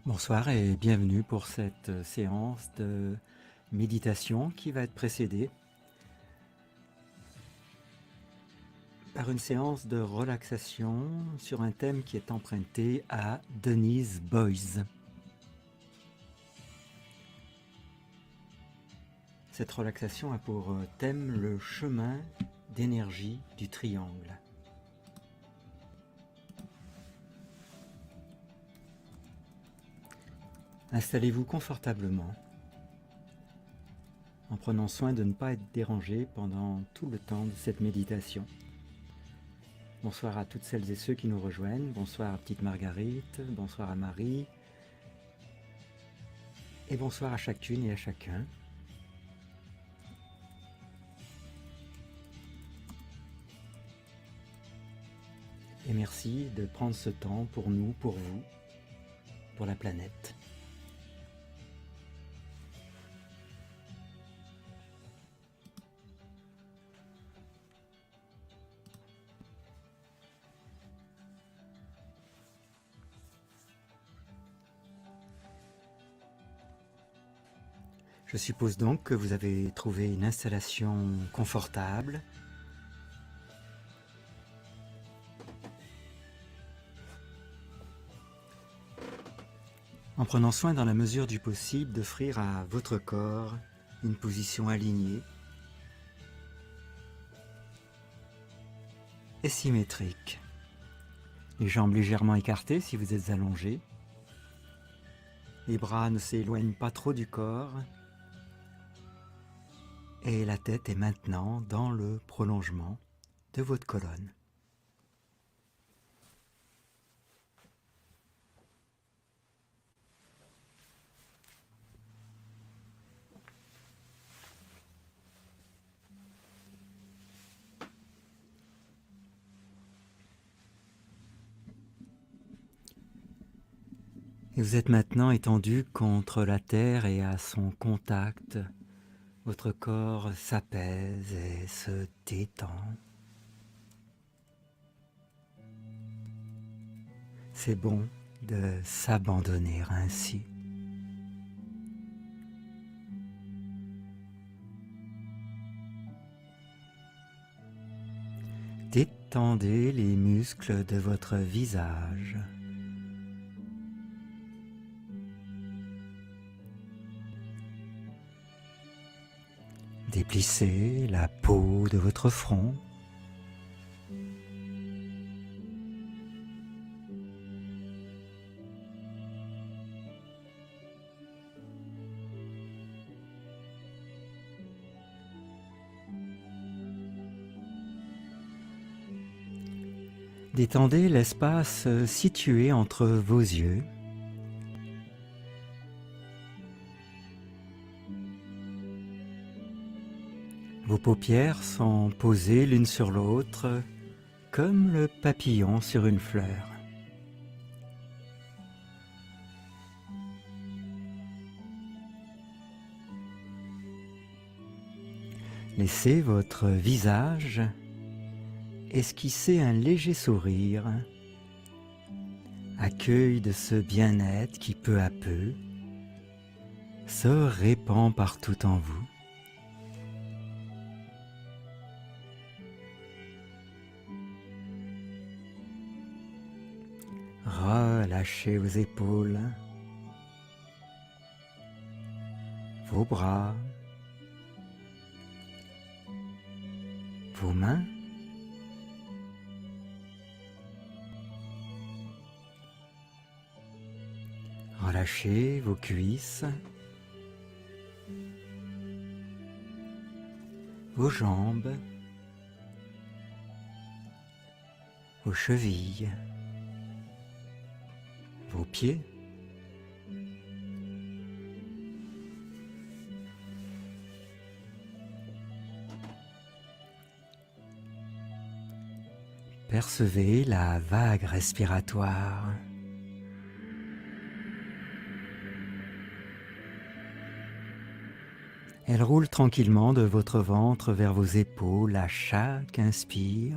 Bonsoir et bienvenue pour cette séance de méditation qui va être précédée par une séance de relaxation sur un thème qui est emprunté à Denise Boyce. Cette relaxation a pour thème le chemin d'énergie du triangle. Installez-vous confortablement en prenant soin de ne pas être dérangé pendant tout le temps de cette méditation. Bonsoir à toutes celles et ceux qui nous rejoignent. Bonsoir à petite Marguerite, bonsoir à Marie. Et bonsoir à chacune et à chacun. Et merci de prendre ce temps pour nous, pour vous, pour la planète. Je suppose donc que vous avez trouvé une installation confortable. En prenant soin dans la mesure du possible d'offrir à votre corps une position alignée et symétrique. Les jambes légèrement écartées si vous êtes allongé. Les bras ne s'éloignent pas trop du corps. Et la tête est maintenant dans le prolongement de votre colonne. Et vous êtes maintenant étendu contre la terre et à son contact. Votre corps s'apaise et se détend. C'est bon de s'abandonner ainsi. Détendez les muscles de votre visage. Déplissez la peau de votre front. Détendez l'espace situé entre vos yeux. Vos paupières sont posées l'une sur l'autre, comme le papillon sur une fleur. Laissez votre visage esquisser un léger sourire, accueil de ce bien-être qui peu à peu se répand partout en vous. Relâchez vos épaules, vos bras, vos mains. Relâchez vos cuisses, vos jambes, vos chevilles, vos pieds. Percevez la vague respiratoire. Elle roule tranquillement de votre ventre vers vos épaules à chaque inspire.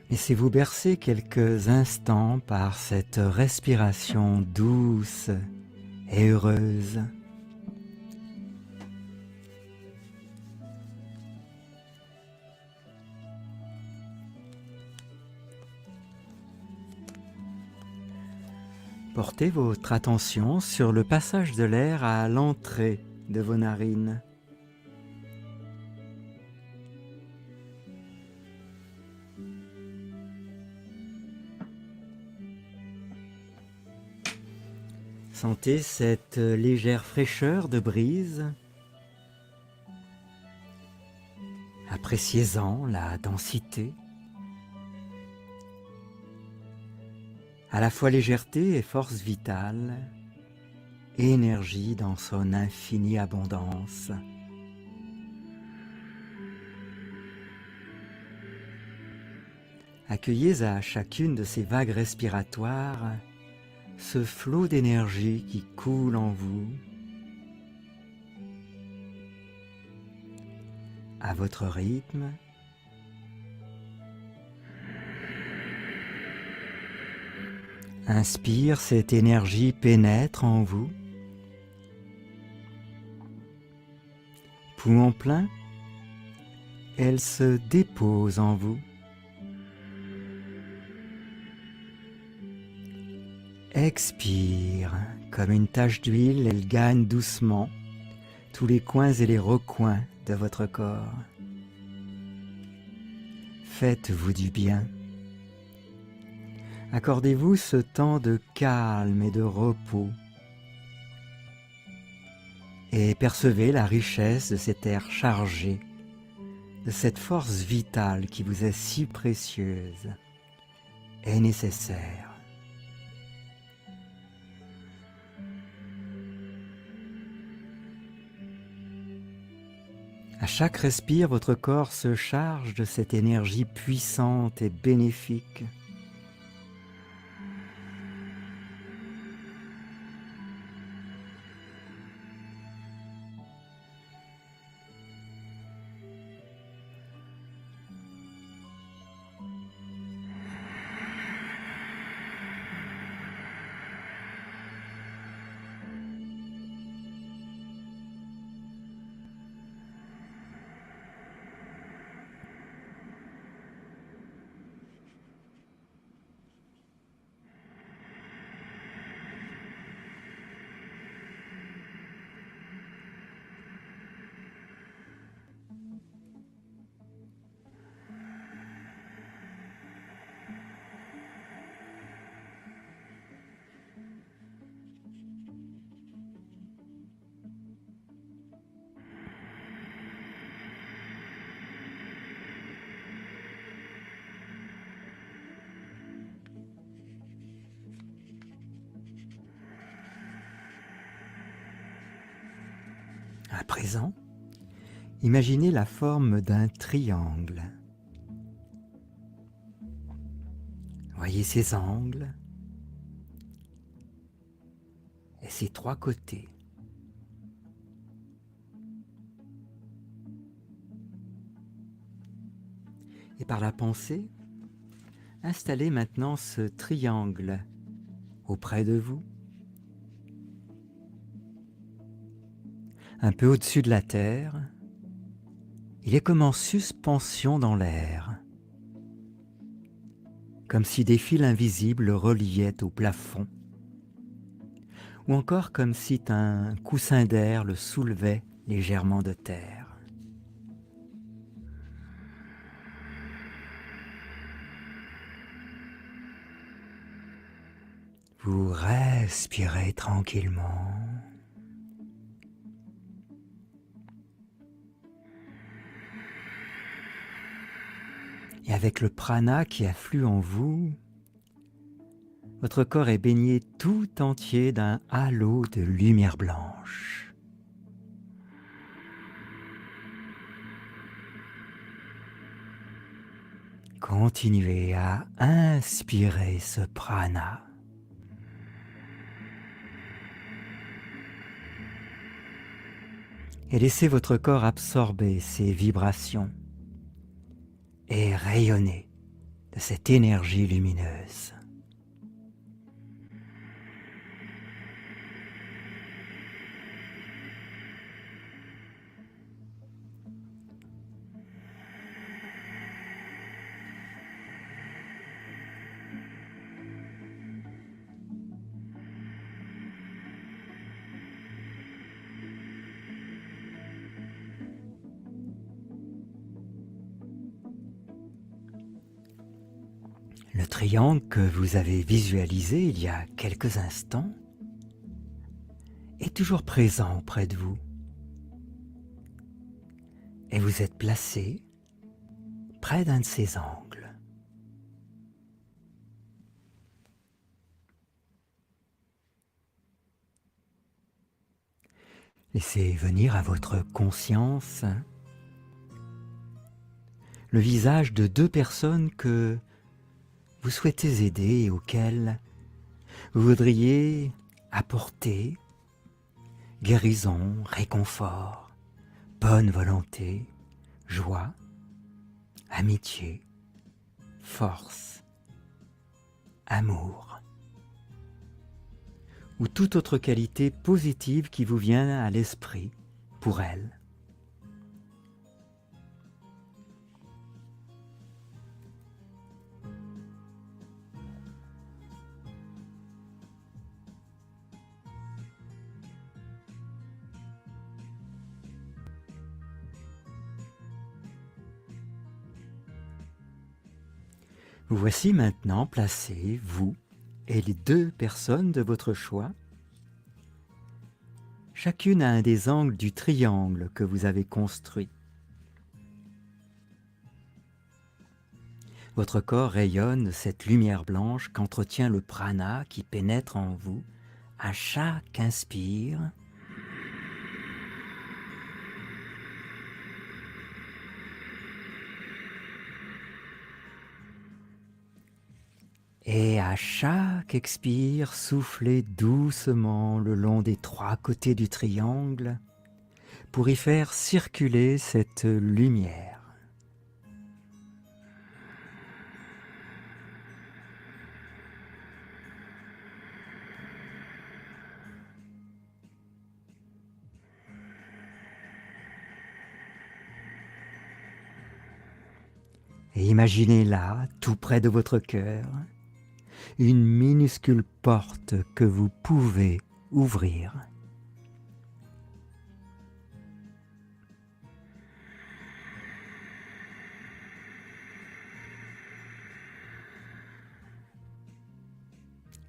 Laissez-vous bercer quelques instants par cette respiration douce et heureuse. Portez votre attention sur le passage de l'air à l'entrée de vos narines. Sentez cette légère fraîcheur de brise. Appréciez-en la densité. À la fois légèreté et force vitale, énergie dans son infinie abondance. Accueillez à chacune de ces vagues respiratoires ce flot d'énergie qui coule en vous, à votre rythme. Inspire, cette énergie pénètre en vous. Poumon plein, elle se dépose en vous. Expire, comme une tache d'huile, elle gagne doucement tous les coins et les recoins de votre corps. Faites-vous du bien. Accordez-vous ce temps de calme et de repos et percevez la richesse de cet air chargé, de cette force vitale qui vous est si précieuse et nécessaire. À chaque respire, votre corps se charge de cette énergie puissante et bénéfique. À présent, imaginez la forme d'un triangle. Voyez ses angles et ses trois côtés. Et par la pensée, installez maintenant ce triangle auprès de vous, un peu au-dessus de la terre. Il est comme en suspension dans l'air, comme si des fils invisibles le reliaient au plafond, ou encore comme si un coussin d'air le soulevait légèrement de terre. Vous respirez tranquillement. Et avec le prana qui afflue en vous, votre corps est baigné tout entier d'un halo de lumière blanche. Continuez à inspirer ce prana. Et laissez votre corps absorber ces vibrations et rayonner de cette énergie lumineuse. Le triangle que vous avez visualisé il y a quelques instants est toujours présent auprès de vous. Et vous êtes placé près d'un de ces angles. Laissez venir à votre conscience le visage de deux personnes que vous souhaitez aider et auxquelles vous voudriez apporter guérison, réconfort, bonne volonté, joie, amitié, force, amour, ou toute autre qualité positive qui vous vient à l'esprit pour elles. Vous voici maintenant placés, vous et les deux personnes de votre choix, chacune à un des angles du triangle que vous avez construit. Votre corps rayonne de cette lumière blanche qu'entretient le prana qui pénètre en vous à chaque inspire et à chaque expire, soufflez doucement le long des trois côtés du triangle pour y faire circuler cette lumière. Et imaginez là, tout près de votre cœur, une minuscule porte que vous pouvez ouvrir.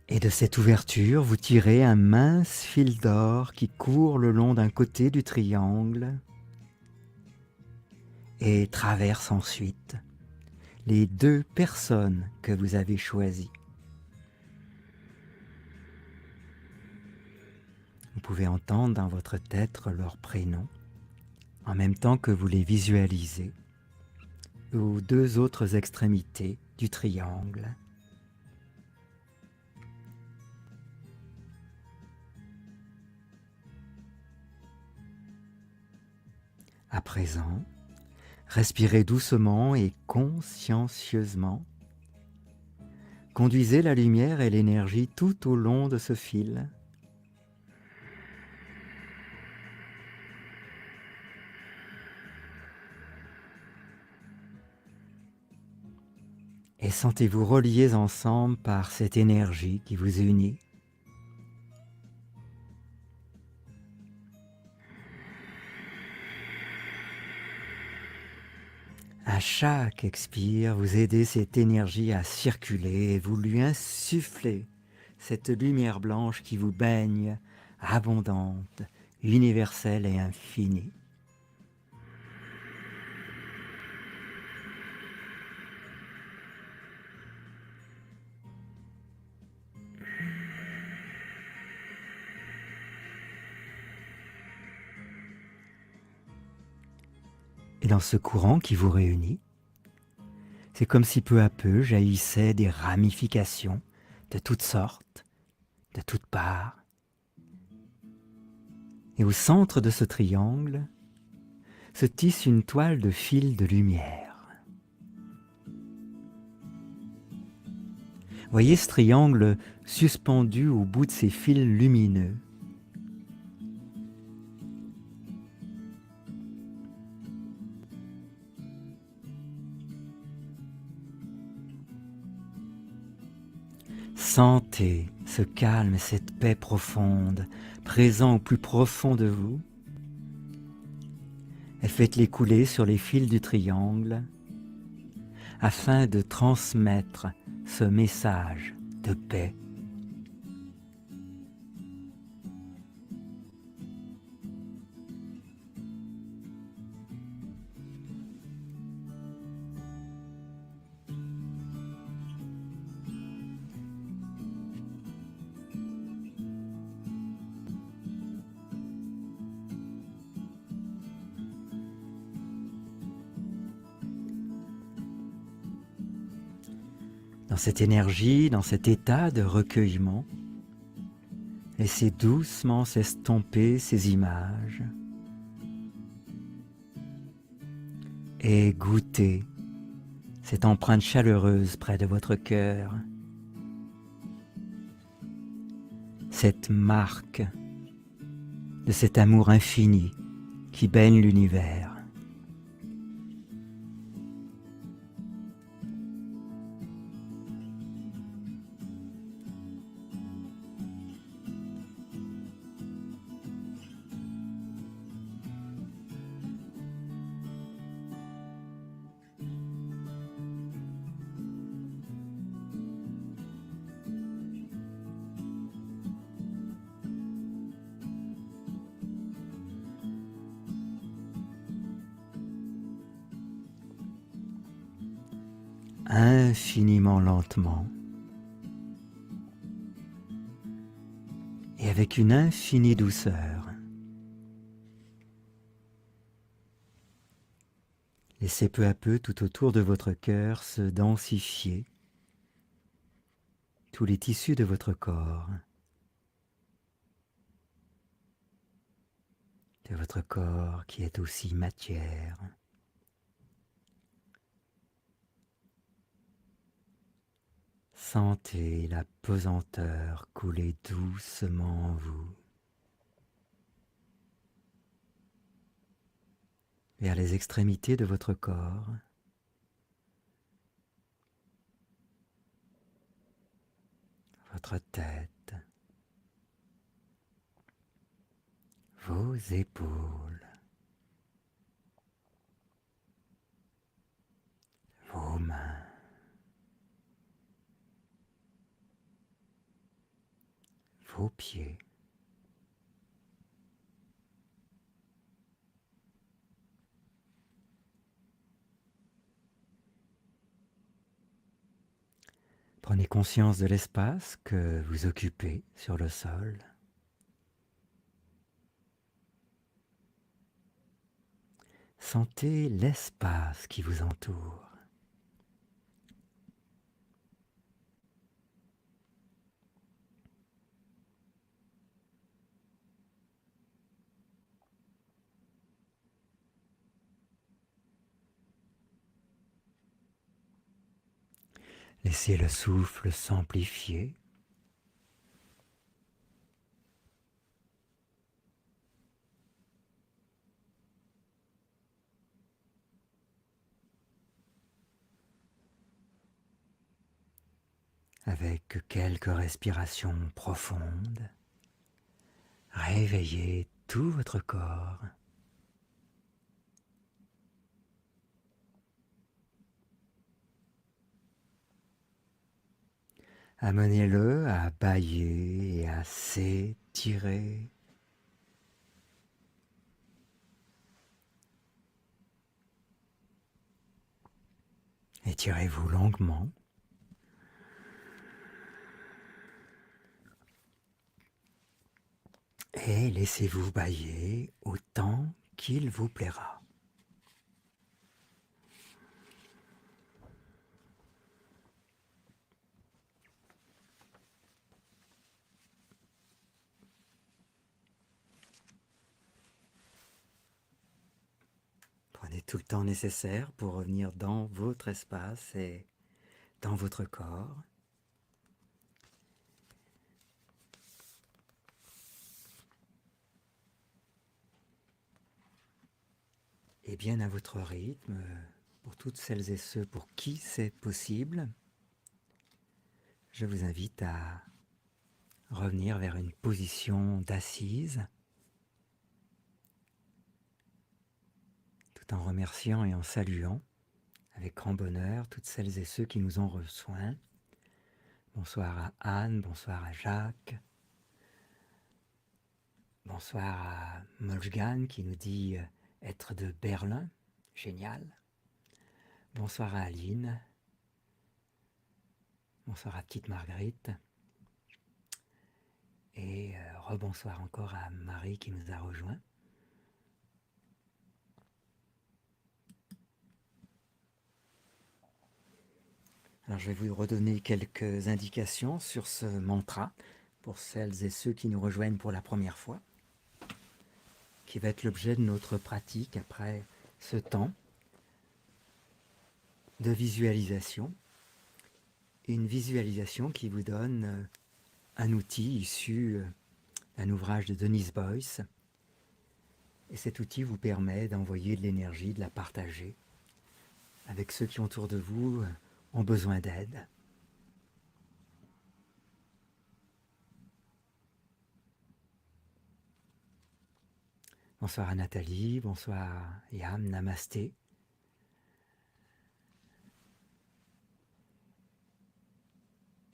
Et de cette ouverture, vous tirez un mince fil d'or qui court le long d'un côté du triangle et traverse ensuite les deux personnes que vous avez choisies. Vous pouvez entendre dans votre tête leurs prénoms, en même temps que vous les visualisez, aux deux autres extrémités du triangle. À présent, respirez doucement et consciencieusement. Conduisez la lumière et l'énergie tout au long de ce fil. Et sentez-vous reliés ensemble par cette énergie qui vous unit. À chaque expire, vous aidez cette énergie à circuler et vous lui insufflez cette lumière blanche qui vous baigne, abondante, universelle et infinie. Et dans ce courant qui vous réunit, c'est comme si peu à peu jaillissaient des ramifications de toutes sortes, de toutes parts. Et au centre de ce triangle se tisse une toile de fils de lumière. Voyez ce triangle suspendu au bout de ces fils lumineux. Sentez ce calme, cette paix profonde, présent au plus profond de vous, et faites-les couler sur les fils du triangle afin de transmettre ce message de paix. Dans cette énergie, dans cet état de recueillement, laissez doucement s'estomper ces images et goûtez cette empreinte chaleureuse près de votre cœur, cette marque de cet amour infini qui baigne l'univers. Infiniment lentement et avec une infinie douceur. Laissez peu à peu tout autour de votre cœur se densifier, tous les tissus de votre corps, qui est aussi matière. Sentez la pesanteur couler doucement en vous, vers les extrémités de votre corps, votre tête, vos épaules, vos mains, vos pieds. Prenez conscience de l'espace que vous occupez sur le sol. Sentez l'espace qui vous entoure. Laissez le souffle s'amplifier. Avec quelques respirations profondes, réveillez tout votre corps. Amenez-le à bâiller et à s'étirer. Étirez-vous longuement. Et laissez-vous bâiller autant qu'il vous plaira. Prenez tout le temps nécessaire pour revenir dans votre espace et dans votre corps. et bien à votre rythme, pour toutes celles et ceux pour qui c'est possible, je vous invite à revenir vers une position d'assise, tout en remerciant et en saluant avec grand bonheur toutes celles et ceux qui nous ont rejoints. Bonsoir à Anne, bonsoir à Jacques, bonsoir à Molgan qui nous dit être de Berlin, génial. Bonsoir à Aline, bonsoir à petite Marguerite, et rebonsoir encore à Marie qui nous a rejoints. Alors je vais vous redonner quelques indications sur ce mantra pour celles et ceux qui nous rejoignent pour la première fois, qui va être l'objet de notre pratique après ce temps de visualisation. Une visualisation qui vous donne un outil issu d'un ouvrage de Denise Boyce. Et cet outil vous permet d'envoyer de l'énergie, de la partager avec ceux qui autour de vous ont besoin d'aide. Bonsoir à Nathalie, bonsoir à Yam, namasté.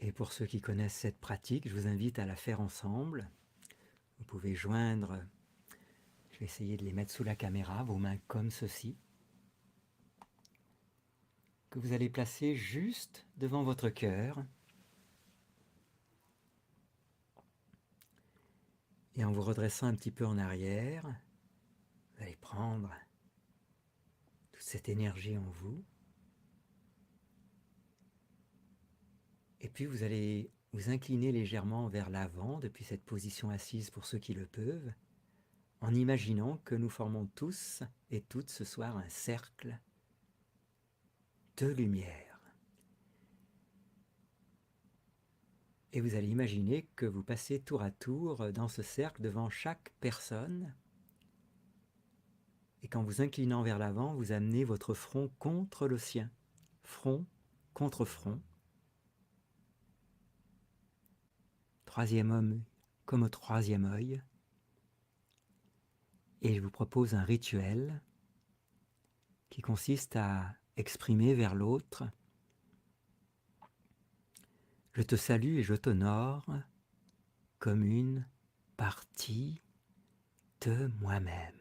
Et pour ceux qui connaissent cette pratique, je vous invite à la faire ensemble. Vous pouvez joindre, je vais essayer de les mettre sous la caméra, vos mains comme ceci, que vous allez placer juste devant votre cœur. Et en vous redressant un petit peu en arrière, vous allez prendre toute cette énergie en vous. Et puis vous allez vous incliner légèrement vers l'avant depuis cette position assise pour ceux qui le peuvent, en imaginant que nous formons tous et toutes ce soir un cercle de lumière. Et vous allez imaginer que vous passez tour à tour dans ce cercle devant chaque personne. Et qu'en vous inclinant vers l'avant, vous amenez votre front contre le sien. Front contre front. Troisième homme comme au troisième œil. Et je vous propose un rituel qui consiste à exprimer vers l'autre: je te salue et je t'honore comme une partie de moi-même,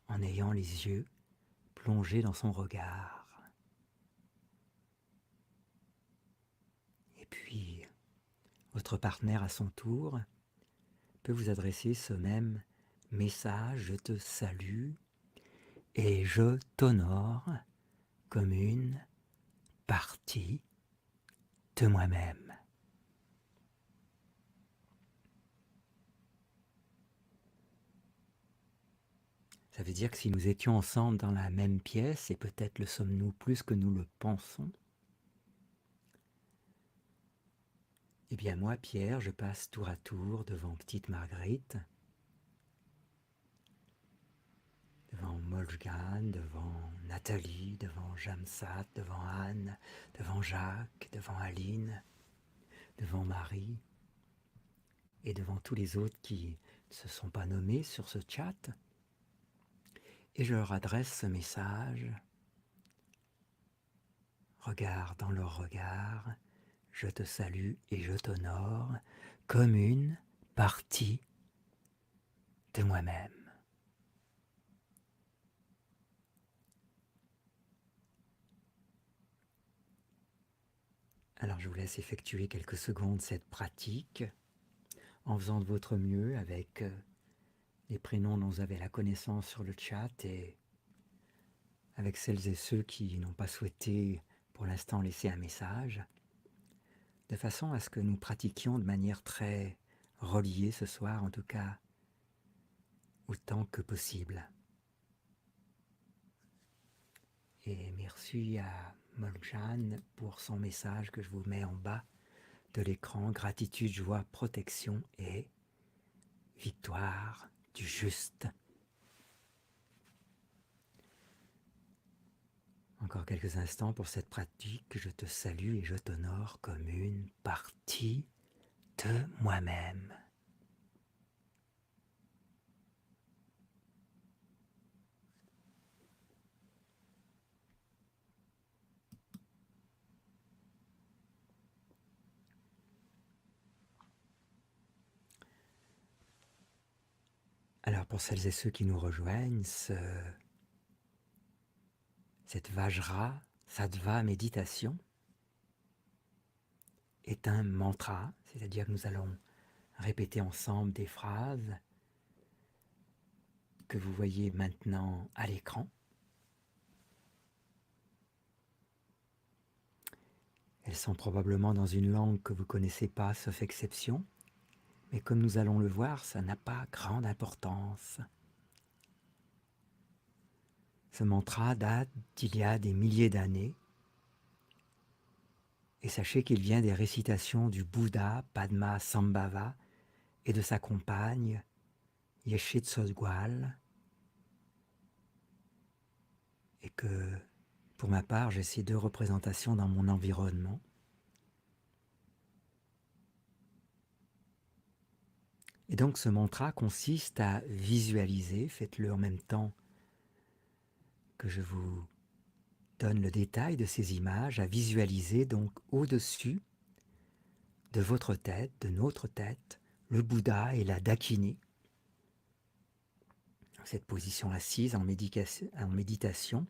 en ayant les yeux plongés dans son regard. Et puis, votre partenaire à son tour peut vous adresser ce même message: je te salue et je t'honore comme une partie de moi-même. Ça veut dire que si nous étions ensemble dans la même pièce, et peut-être le sommes-nous plus que nous le pensons, eh bien moi, Pierre, je passe tour à tour devant petite Marguerite, devant Molgan, devant Nathalie, devant Jamsat, devant Anne, devant Jacques, devant Aline, devant Marie, et devant tous les autres qui ne se sont pas nommés sur ce chat. Et je leur adresse ce message. Regarde dans leur regard, je te salue et je t'honore comme une partie de moi-même. Alors je vous laisse effectuer quelques secondes cette pratique en faisant de votre mieux avec les prénoms dont vous avez la connaissance sur le chat et avec celles et ceux qui n'ont pas souhaité pour l'instant laisser un message, de façon à ce que nous pratiquions de manière très reliée ce soir, en tout cas autant que possible. Et merci à Moljan pour son message que je vous mets en bas de l'écran: gratitude, joie, protection et victoire du juste. Encore quelques instants pour cette pratique. Je te salue et je t'honore comme une partie de moi-même. Alors pour celles et ceux qui nous rejoignent, cette Vajra Sattva méditation est un mantra, c'est-à-dire que nous allons répéter ensemble des phrases que vous voyez maintenant à l'écran. Elles sont probablement dans une langue que vous ne connaissez pas, sauf exception, mais comme nous allons le voir, ça n'a pas grande importance. Ce mantra date d'il y a des milliers d'années, et sachez qu'il vient des récitations du Bouddha Padma Sambhava et de sa compagne Yeshe Tsogwal, et que, pour ma part, j'ai ces deux représentations dans mon environnement. Et donc ce mantra consiste à visualiser, faites-le en même temps que je vous donne le détail de ces images, à visualiser donc au-dessus de votre tête, de notre tête, le Bouddha et la Dakini. Cette position assise en méditation,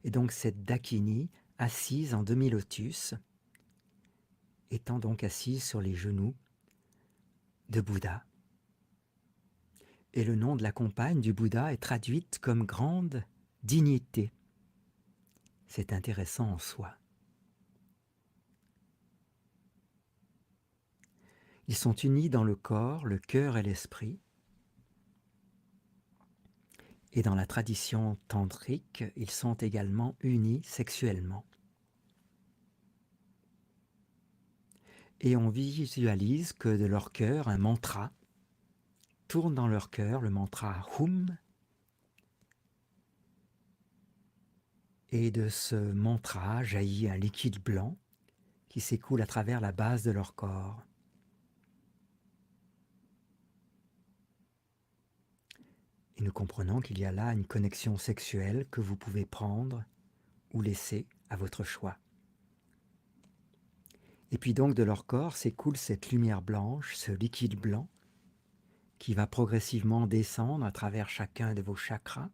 et donc cette Dakini assise en demi-lotus, étant donc assise sur les genoux de Bouddha. Et le nom de la compagne du Bouddha est traduite comme grande dignité. C'est intéressant en soi. Ils sont unis dans le corps, le cœur et l'esprit. Et dans la tradition tantrique, ils sont également unis sexuellement. Et on visualise que de leur cœur, un mantra tourne dans leur cœur, le mantra Hum. Et de ce mantra jaillit un liquide blanc qui s'écoule à travers la base de leur corps. Et nous comprenons qu'il y a là une connexion sexuelle que vous pouvez prendre ou laisser à votre choix. Et puis donc de leur corps s'écoule cette lumière blanche, ce liquide blanc, qui va progressivement descendre à travers chacun de vos chakras.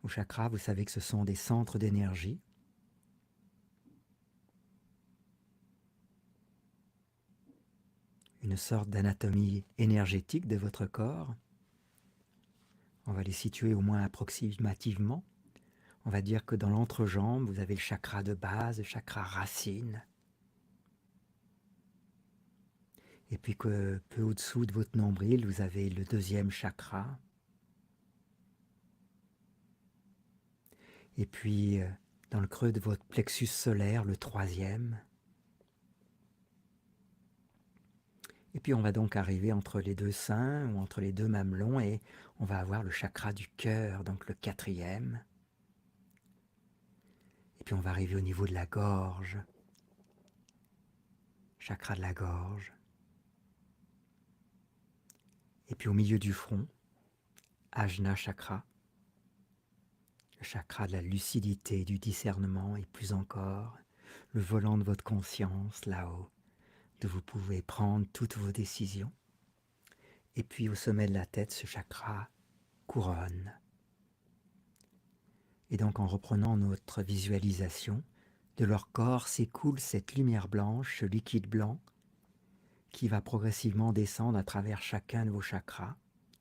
Vos chakras, vous savez que ce sont des centres d'énergie. Une sorte d'anatomie énergétique de votre corps. On va les situer au moins approximativement. On va dire que dans l'entrejambe, vous avez le chakra de base, le chakra racine. Et puis que peu au-dessous de votre nombril, vous avez le deuxième chakra. Et puis dans le creux de votre plexus solaire, le troisième. Et puis on va donc arriver entre les deux seins ou entre les deux mamelons et on va avoir le chakra du cœur, donc le quatrième. Et puis on va arriver au niveau de la gorge, chakra de la gorge. Et puis au milieu du front, Ajna chakra, le chakra de la lucidité, du discernement et plus encore, le volant de votre conscience là-haut, d'où vous pouvez prendre toutes vos décisions. Et puis au sommet de la tête, ce chakra couronne. Et donc en reprenant notre visualisation, de leur corps s'écoule cette lumière blanche, ce liquide blanc, qui va progressivement descendre à travers chacun de vos chakras,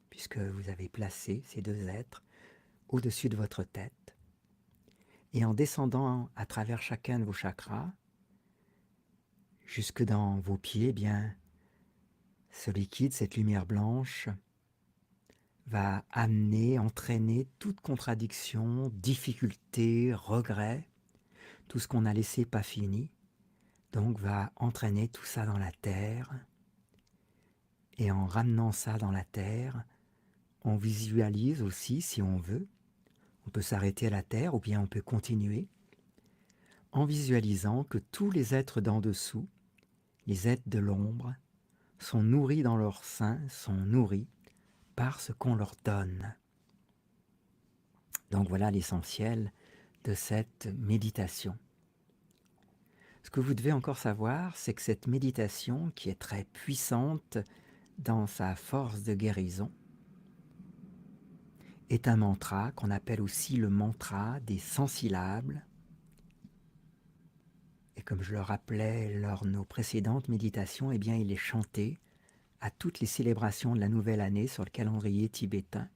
puisque vous avez placé ces deux êtres au-dessus de votre tête. Et en descendant à travers chacun de vos chakras, jusque dans vos pieds, eh bien, ce liquide, cette lumière blanche, va amener, entraîner toute contradiction, difficulté, regret, tout ce qu'on a laissé pas fini, donc va entraîner tout ça dans la terre. Et en ramenant ça dans la terre, on visualise aussi, si on veut, On peut s'arrêter à la terre ou bien on peut continuer en visualisant que tous les êtres d'en dessous, les êtres de l'ombre, sont nourris dans leur sein, sont nourris par ce qu'on leur donne. Donc voilà l'essentiel de cette méditation. Ce que vous devez encore savoir, c'est que cette méditation, qui est très puissante dans sa force de guérison, est un mantra qu'on appelle aussi le mantra des 100 syllabes. Et comme je le rappelais lors de nos précédentes méditations, eh bien il est chanté à toutes les célébrations de la nouvelle année sur le calendrier tibétain.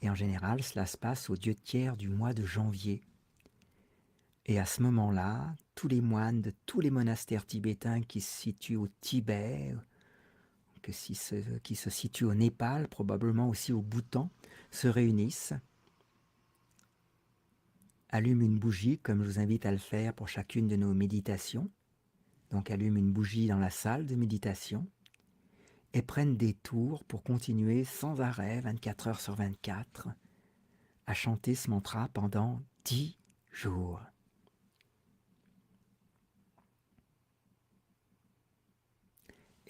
Et en général, cela se passe au 2 tiers du mois de janvier. Et à ce moment-là, tous les moines de tous les monastères tibétains qui se situent au Tibet, qui se situent au Népal, probablement aussi au Bhoutan, se réunissent, allument une bougie, comme je vous invite à le faire pour chacune de nos méditations. Donc allument une bougie dans la salle de méditation et prennent des tours pour continuer sans arrêt, 24 heures sur 24, à chanter ce mantra pendant 10 jours.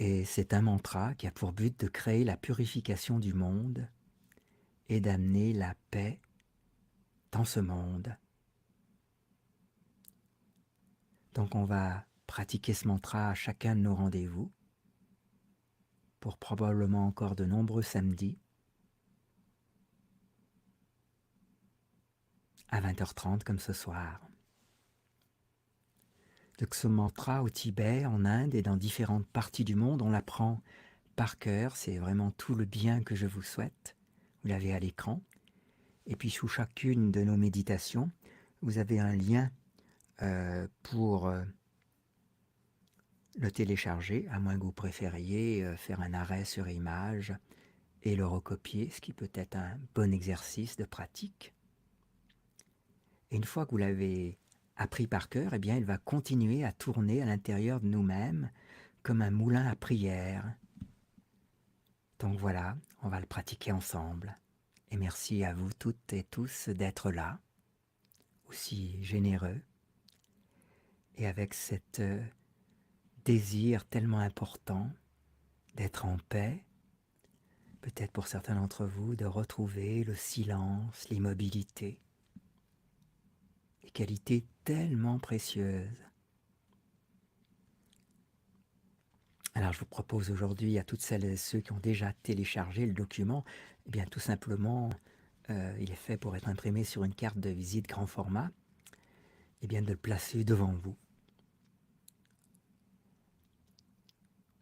Et c'est un mantra qui a pour but de créer la purification du monde et d'amener la paix dans ce monde. Donc on va pratiquer ce mantra à chacun de nos rendez-vous pour probablement encore de nombreux samedis à 20h30 comme ce soir. Donc ce mantra au Tibet, en Inde et dans différentes parties du monde, on l'apprend par cœur. C'est vraiment tout le bien que je vous souhaite. Vous l'avez à l'écran. Et puis sous chacune de nos méditations, vous avez un lien pour le télécharger, à moins que vous préfériez faire un arrêt sur image et le recopier, ce qui peut être un bon exercice de pratique. Et une fois que vous l'avez appris par cœur, eh bien, il va continuer à tourner à l'intérieur de nous-mêmes comme un moulin à prière. Donc voilà, on va le pratiquer ensemble. Et merci à vous toutes et tous d'être là, aussi généreux, et avec cet désir tellement important d'être en paix, peut-être pour certains d'entre vous, de retrouver le silence, l'immobilité, des qualités tellement précieuses. Alors je vous propose aujourd'hui à toutes celles et ceux qui ont déjà téléchargé le document, eh bien tout simplement, il est fait pour être imprimé sur une carte de visite grand format, eh bien de le placer devant vous.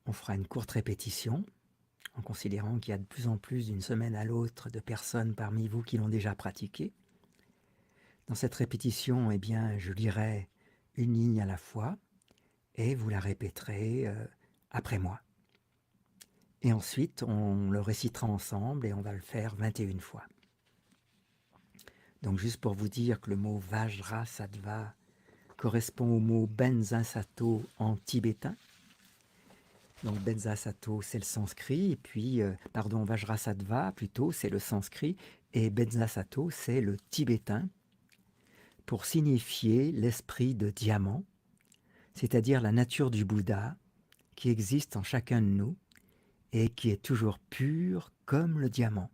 On fera une courte répétition, en considérant qu'il y a de plus en plus d'une semaine à l'autre de personnes parmi vous qui l'ont déjà pratiqué. Dans cette répétition, eh bien, je lirai une ligne à la fois et vous la répéterez après moi. Et ensuite, on le récitera ensemble et on va le faire 21 fois. Donc juste pour vous dire que le mot Vajrasattva correspond au mot Benzasato en tibétain. Donc Benzasato, c'est le sanskrit, et puis, Vajrasattva, plutôt, c'est le sanskrit, et Benzasato, c'est le tibétain, pour signifier l'esprit de diamant, c'est-à-dire la nature du Bouddha, qui existe en chacun de nous, et qui est toujours pure comme le diamant.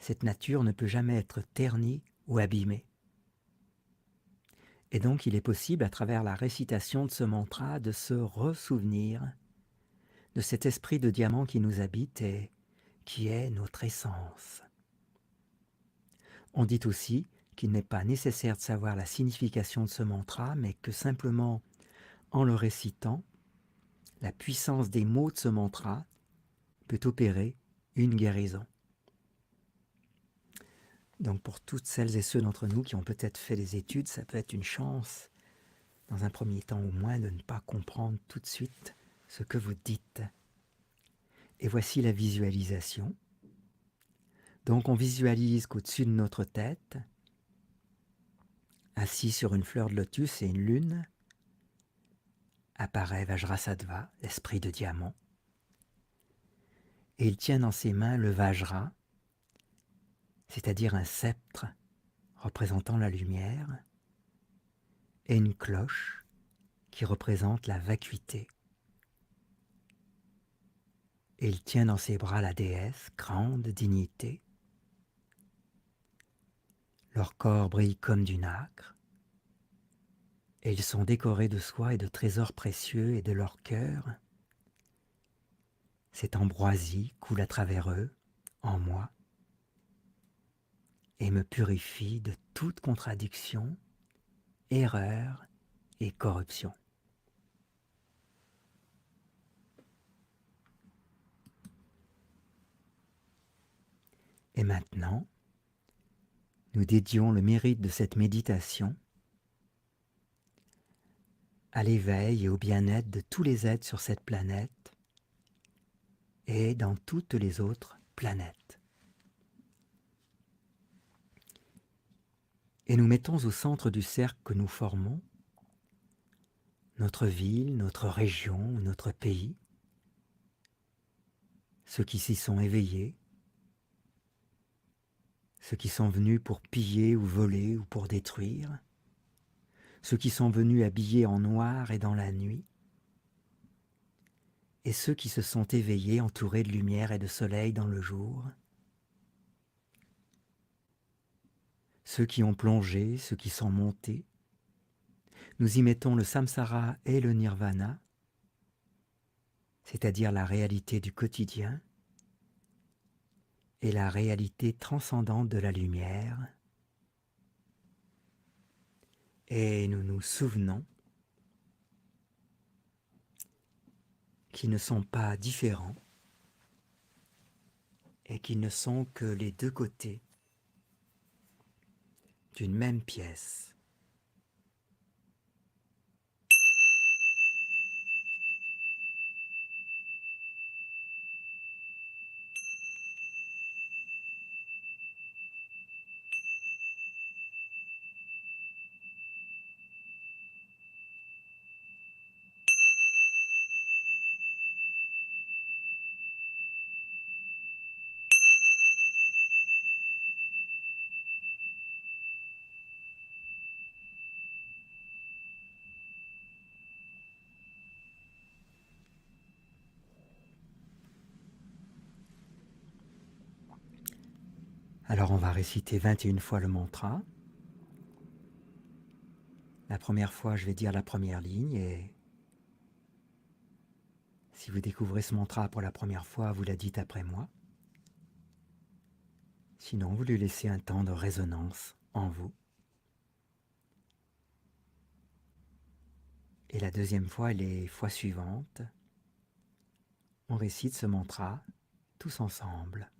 Cette nature ne peut jamais être ternie ou abîmée. Et donc il est possible, à travers la récitation de ce mantra, de se ressouvenir de cet esprit de diamant qui nous habite et qui est notre essence. On dit aussi qu'il n'est pas nécessaire de savoir la signification de ce mantra, mais que simplement, en le récitant, la puissance des mots de ce mantra peut opérer une guérison. Donc pour toutes celles et ceux d'entre nous qui ont peut-être fait des études, ça peut être une chance, dans un premier temps au moins, de ne pas comprendre tout de suite ce que vous dites. Et voici la visualisation. Donc on visualise qu'au-dessus de notre tête, assis sur une fleur de lotus et une lune, apparaît Vajrasattva, l'esprit de diamant. Et il tient dans ses mains le Vajra, c'est-à-dire un sceptre représentant la lumière, et une cloche qui représente la vacuité. Et il tient dans ses bras la déesse, grande dignité. Leur corps brille comme du nacre, et ils sont décorés de soie et de trésors précieux, et de leur cœur, cette ambroisie coule à travers eux, en moi, et me purifie de toute contradiction, erreur et corruption. Et maintenant, nous dédions le mérite de cette méditation à l'éveil et au bien-être de tous les êtres sur cette planète et dans toutes les autres planètes. Et nous mettons au centre du cercle que nous formons notre ville, notre région, notre pays, ceux qui s'y sont éveillés, ceux qui sont venus pour piller ou voler ou pour détruire, ceux qui sont venus habillés en noir et dans la nuit, et ceux qui se sont éveillés entourés de lumière et de soleil dans le jour, ceux qui ont plongé, ceux qui sont montés. Nous y mettons le samsara et le nirvana, c'est-à-dire la réalité du quotidien et la réalité transcendante de la lumière. Et nous nous souvenons qu'ils ne sont pas différents et qu'ils ne sont que les deux côtés d'une même pièce. Alors on va réciter 21 fois le mantra. La première fois, je vais dire la première ligne et si vous découvrez ce mantra pour la première fois, vous la dites après moi. Sinon, vous lui laissez un temps de résonance en vous. Et la deuxième fois et les fois suivantes, on récite ce mantra tous ensemble.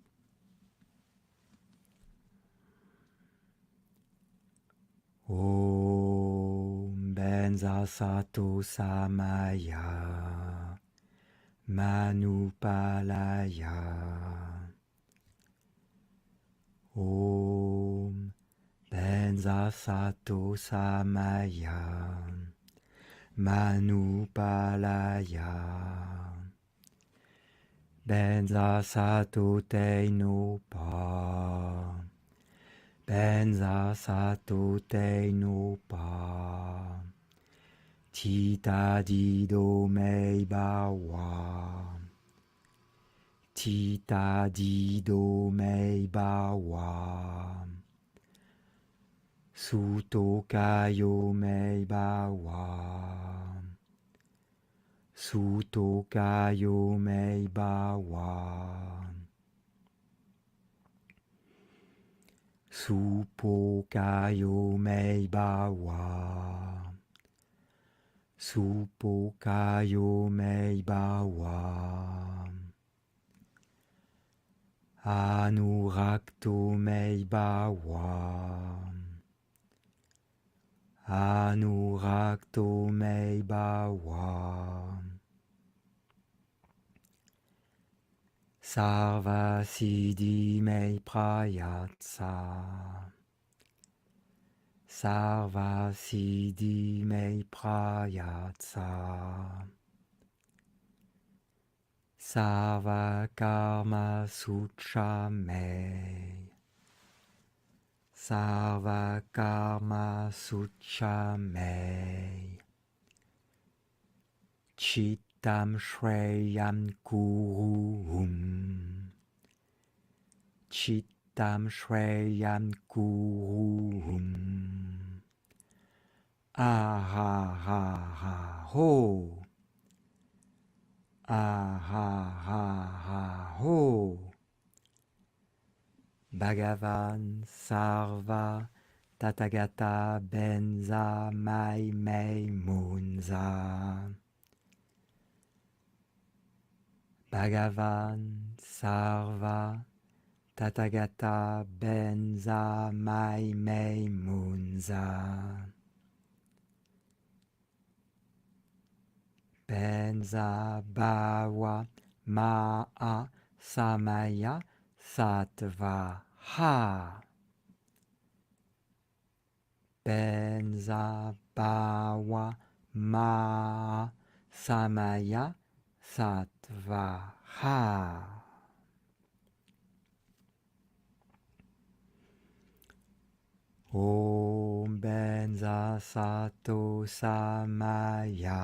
Om Benza Sato Samaya Manupalaya. Om Benza Sato Samaya Manupalaya. Benza Sato Teinopa. Benza Sato Teinopa. Tita Dido Mei Bawa. Tita Dido Mei Bawa. Suto Kayo Mei Bawa. Suto Kayo Mei Bawa. Supo Kayo Mei Bawa. Supo Kayo Mei Bawa. Anurakto Mei Bawa. Anurakto Mei Bawa. Sarva Siddhi Mei Prayatsa. Sarva Siddhi Mei Prayatsa. Sarva Karma Sucha Mei. Sarva Karma Suchamei Chittam Shreyam Kuruhum Chittam Shreyam Kuruhum Ahahaha Ho Ahahaha Ho Bhagavan Sarva Tathagata Benza Mai Mei Munza Bhagavan Sarva Tathagata Benza Mai Mei Munza Benza Bhawa Ma'a Samaya Sattva Ha Benza Bhawa Ma'a Samaya Sattva Ha Om Benza Sato Samaya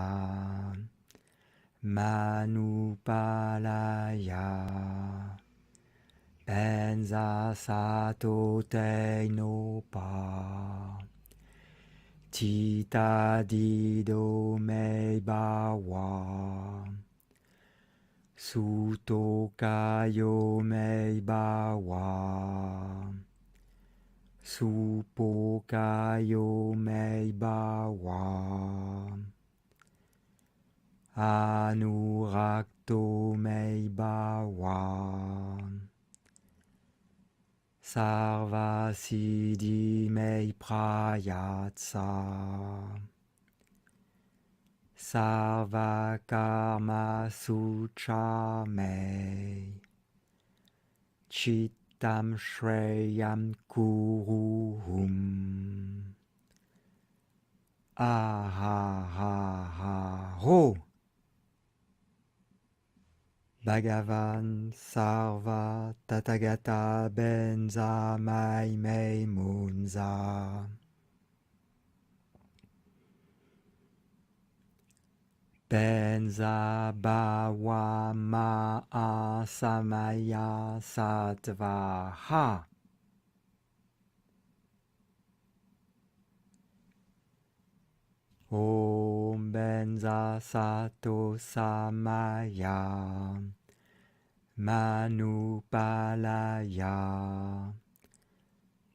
Manupalaya Benza Sato Teinopa Tita Dido Me Bawa Sutokayo Me Bawa Supokayo Me Bawa Anurakto Me Bawa Sarva Siddhi Me Prayatsa Sarva Karma Suchamei Chittam Shreyam Kuruhum Ahahaha Ho Bhagavan Sarva Tathagata Benza Mai Mei Munza Benza Bhawa Ma'a Samaya Sattva Ha Om Benza Sato Samaya Manupalaya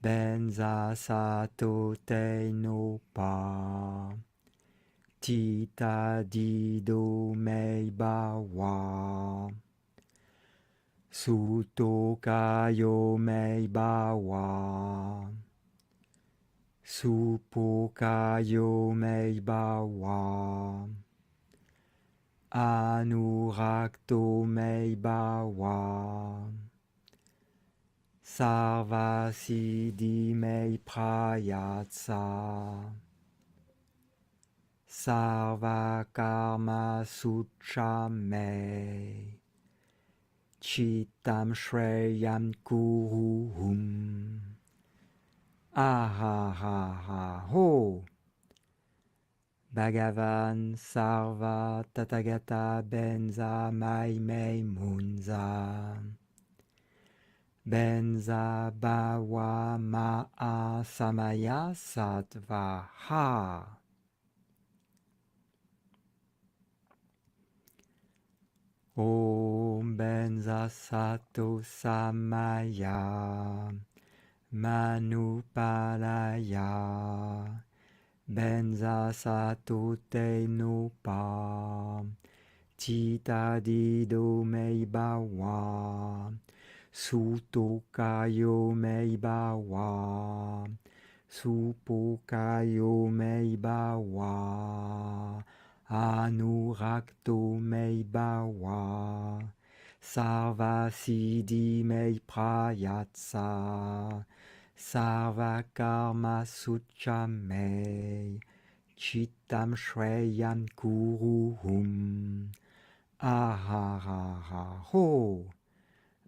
Benza Sato Teinopa Tita Dido Me Bawa Sutokayo Me Bawa Supokayo Me Bawa Anurakto Me Bawa Sarva Siddhi Me Prayatsa Sarva Karma Suchamei Chittam Shreyam Kuruhum Ahahaha Ho Bhagavan Sarva Tathagata Benza Mai Mei Munza Benza Bhawa Ma'a Samaya Sattva Ha Om Benza Sato Samaya Manupalaya Benza Sato Teinopa Tita Dido Me Bawa Sutokayo Me Bawa Supokayo Me Bawa Anurakto Me Bawa Sarva Siddhi Me Prayatsa Sarva Karma Suchamei Chittam Shreyam Kuruhum Ahahaha Ho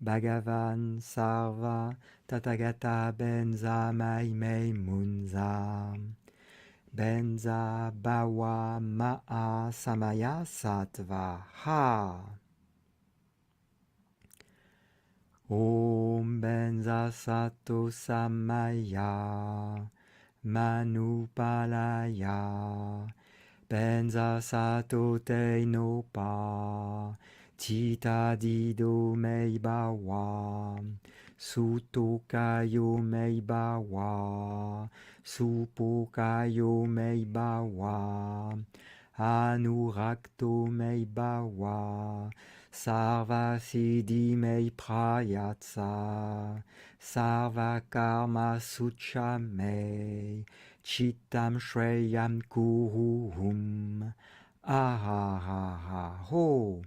Bhagavan Sarva Tathagata Benza Maimei Munza Benza Bawa Ma'a Samaya Sattva Ha Om Benza Sato Samaya Manupalaya Benza Sato Te no Pa Tita Dido Mei Bawa Suto Kayo Mei Bawa Supo Kayo Mei Bawa Anurakto Mei Bawa Sarva Siddhi Mei Prayatsa Sarva Karma Sucha Mei Chittam Shreyam Kuruhum Ahahaha Ho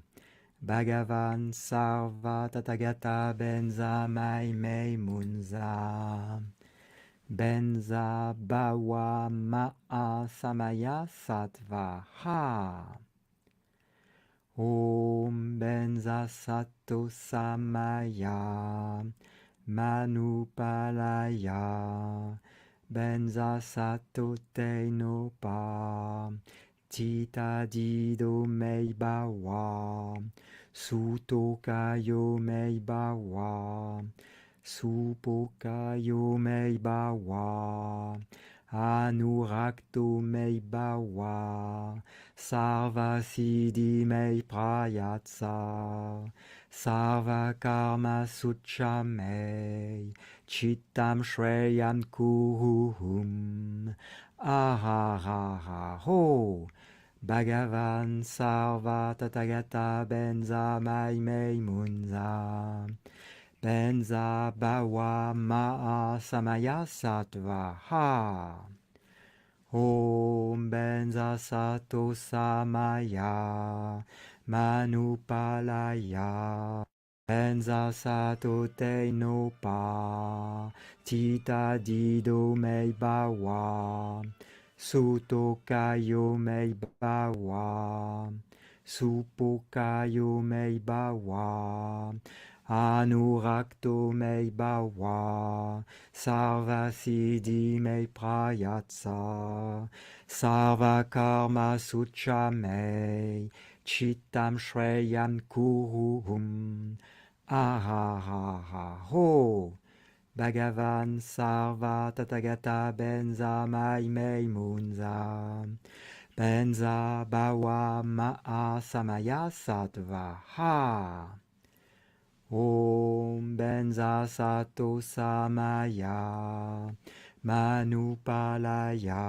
Bhagavan Sarva Tathagata Benza Mai Mei Munza Benza Bawa Ma'a Samaya Sattva Ha Om Benza Sato Samaya Manupalaya Benza Sato Te no Pa Tita Dido Mei Bawa Suto Kayo Mei Bawa Supo Kayo Mei Bawa Anurakto Mei Bawa Sarva Siddhi Mei Prayatsa Sarva Karma Sucha Mei Chittam Shreyam Kuruhum Ahahaha Ho Bhagavan Sarva Tathagata Benza Mai Mei Munza Benza Bawa Ma'a Samaya Sattva Ha Om Benza Sato Samaya Manupalaya Benza Sato Te no Pa Tita Dido Mei Bawa Suto Kayo Mei Bawa Supo Kayo Mei Bawa Anurakto Mei Bawa Sarva Siddhi Mei Prayatsa Sarva Karma Sucha Mei Chittam Shreyam Kuruhum Ahahaha Ho Bhagavan Sarva Tathagata Benza Mai Mei Munza Benza Bawa Ma'a Samaya Sattva Ha Om Benza Sato Samaya Manupalaya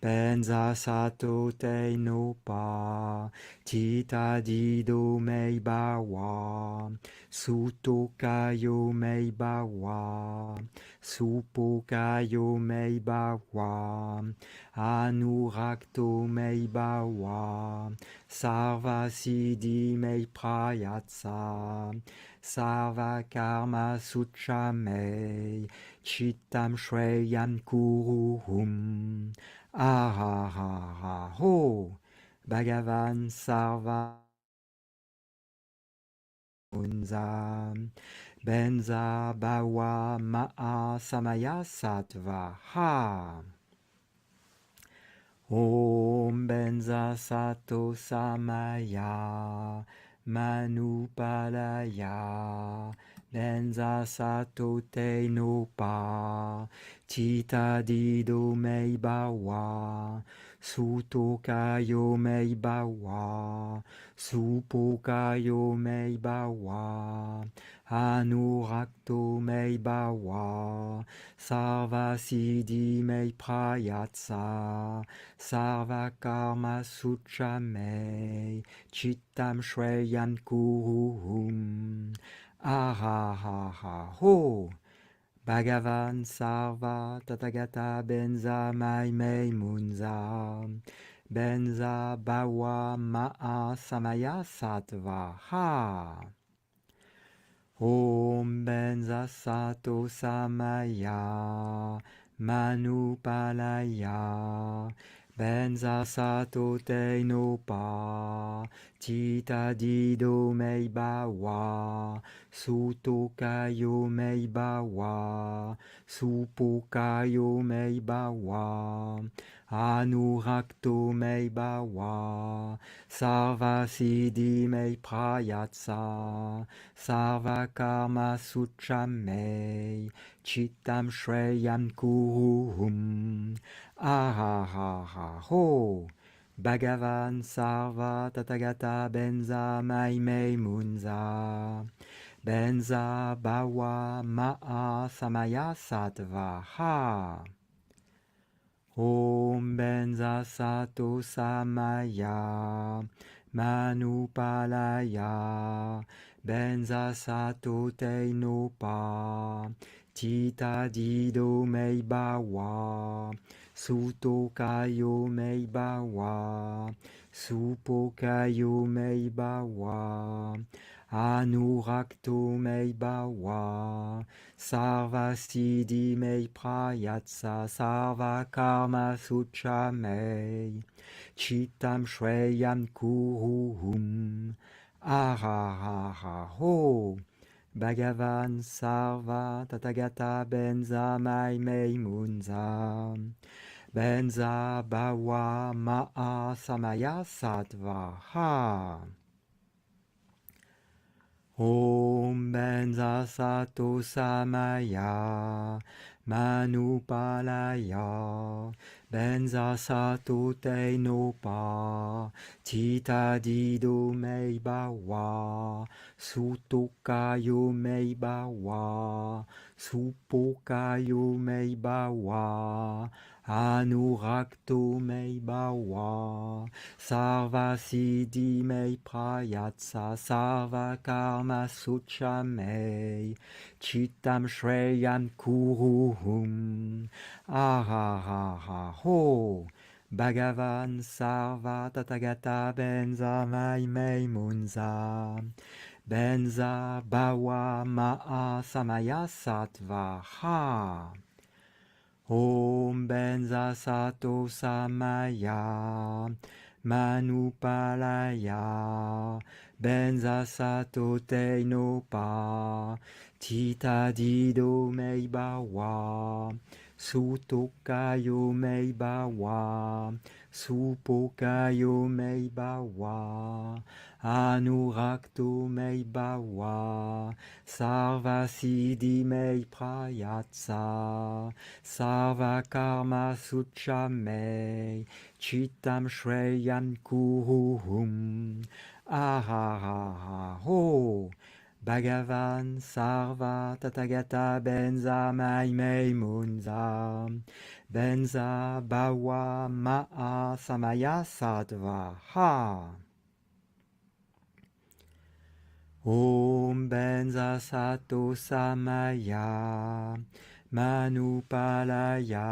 Benza Sato Te no Pa Tita Dido Mei Bawa Suto Kayo Mei Bawa Supo Kayo Mei Bawa Anurakto Mei Bawa Sarva Siddhi Mei Prayatsa Sarva Karma Sucha Mei Chittam Shreyam Kuruhum Ahahaha Ho Bhagavan Sarva Munza Benza Bawa Ma'a Samaya Sattva Ha Om Benza Sato Samaya Manupalaya Benza Sato Te no Pa Tita Dido Mei Bawa Suto Kayo Mei Bawa Supo Kayo Mei Bawa Anurakto Mei Bawa Sarva Siddhi Mei Prayatsa Sarva Karma Sucha Mei Chittam Shreyam Kuruhum Ahahaha Ho Bhagavan Sarva Tathagata Benza Mai Mei Munza Benza Bawa Ma'a Samaya Sattva Ha Om Benza Sato Samaya Manupalaya Benza sato te no pa, tita dido mei ba wa, suto kayo mei ba wa, supo kayo mei ba wa, anurakto mei ba wa, sarva siddhi mei prayatsa, sarva karma sutra mei, chittam shreyam kuruhum. Ho, Bhagavan Sarva Tathagata Benza Mai Mei Munza, Benza Bawa Ma'a Samaya Sattva Ha. Om Benza Sato Samaya Manupalaya Benza Sato Te no Pa Tita Dido Mei Bawa Suto Kayo Mei Bawa Supo Kayo Mei Bawa Anurakto Mei Bawa Sarva Siddhi Mei Prayatsa Sarva Karma Sutra Mei Chittam Shreyam Kuruhum Ho Bhagavan Sarva Tathagata Benza Mai Mei Munza Benza Bawa Ma'a Samaya Sattva Ha. Om Benza Sato Samaya Manupalaya Benza Sato Te no Pa Tita Dido Mei Bawa Suto Kayo Mei Bawa Supo Kayo Mei Bawa Anurakto Mei Bawa Sarva Siddhi Mei Prayatsa Sarva Karma Sutra Mei Chittam Shreyam Kuruhum Ho Bhagavan Sarva Tathagata Benza Mai Mei Munza Benza Bawa Ma'a Samaya Sattva Ha. Om Benza Sato Samaya Manupalaya Benza Sato Te no Pa Tita Dido Mei Bawa Suto Kayo Mei Bawa Supo Kayo Mei Bawa Anurakto Mei Bawa Sarva Siddhi Mei Prayatsa Sarva Karma Sutra Mei Chittam Shreyam Kuruhum Ho Bhagavan Sarva Tathagata Benza Mai Mei Munza Benza Bawa Ma'a Samaya Sattva Ha. Om Benza Sato Samaya Manupalaya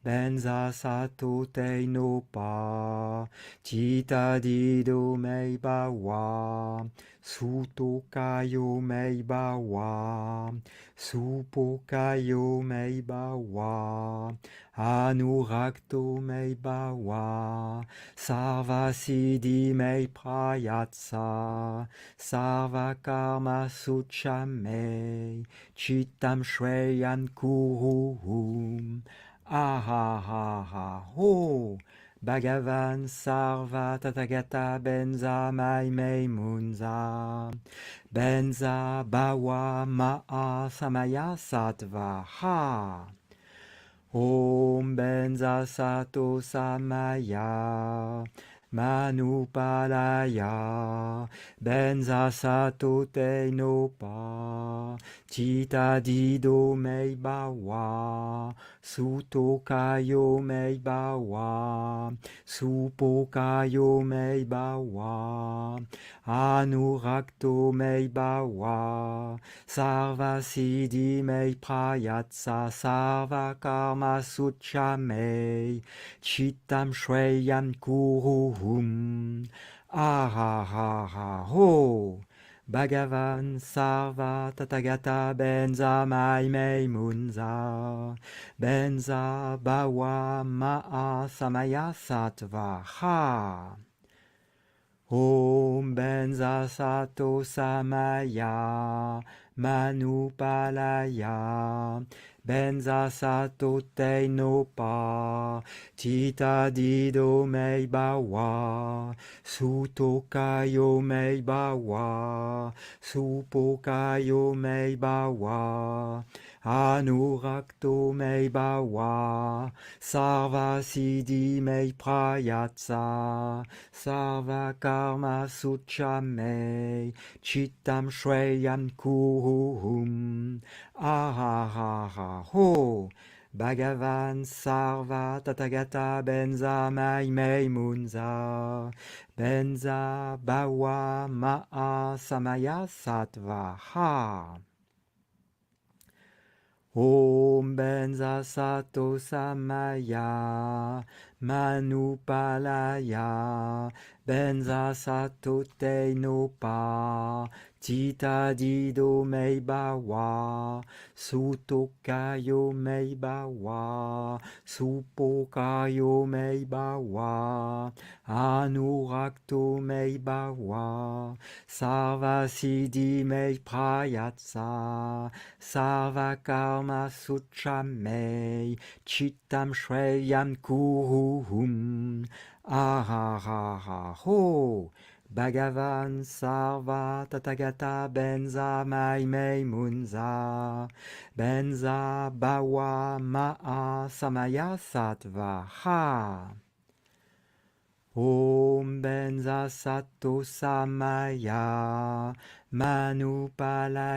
Benza Sato Te no Pa Tita Dido Mei Bawa Suto Kayo Mei Bawa Supo Kayo Mei Bawa Anurakto Mei Bawa Sarva Siddhi Mei Prayatsa Sarva Karma Sutra Mei Chittam Shreyam Kuruhum Ho Bhagavan Sarva Tathagata Benza Mai Mei Munza Benza Bawa Ma'a Samaya Sattva Ha. Om Benza Sato Samaya Manupalaya Benza Sato Te no Pa Tita Dido Mei Bawa Suto Kayo Mei Bawa Supo Kayo Mei Bawa Anurakto Mei Bawa Sarva Siddhi Mei Prayatsa Sarva Karma Sutra Mei Chittam Shreyam Kuruhum Ho Bhagavan Sarva Tathagata Benza Maimei Munza Benza Bawa Ma'a Samaya Sattva Ha Om Benza Sato Samaya Manupalaya Benza Sato Teinopa Tita Dido Mei Bawa Sutokayo Mei Bawa Supokayo Mei Bawa Anurakto Mei Bawa Sarva Siddhi Mei Prayatsa Sarva Karma Suchamei Chittam Shreyam Kuhum Ahahaha Ho Bhagavan Sarva Tathagata Benza Maimei Munza Benza Bawa Ma'a Samaya Sattva Ha Om Benza Sato Samaya Manupalaya Benza Sato Teinopa Tita Dido Mei Bawa Sutokayo Mei Bawa Supokayo Mei Bawa Anurakto Mei Bawa Sarva Siddhi Mei Prayatsa Sarva Karma Suchamei Chittam Shreyam Kuhum Ahahaha Ho Bhagavan Sarva Tathagata Benza Maimei Munza Benza Bawa Ma'a Samaya Sattva Ha Om Benza Sato Samaya Manupalaya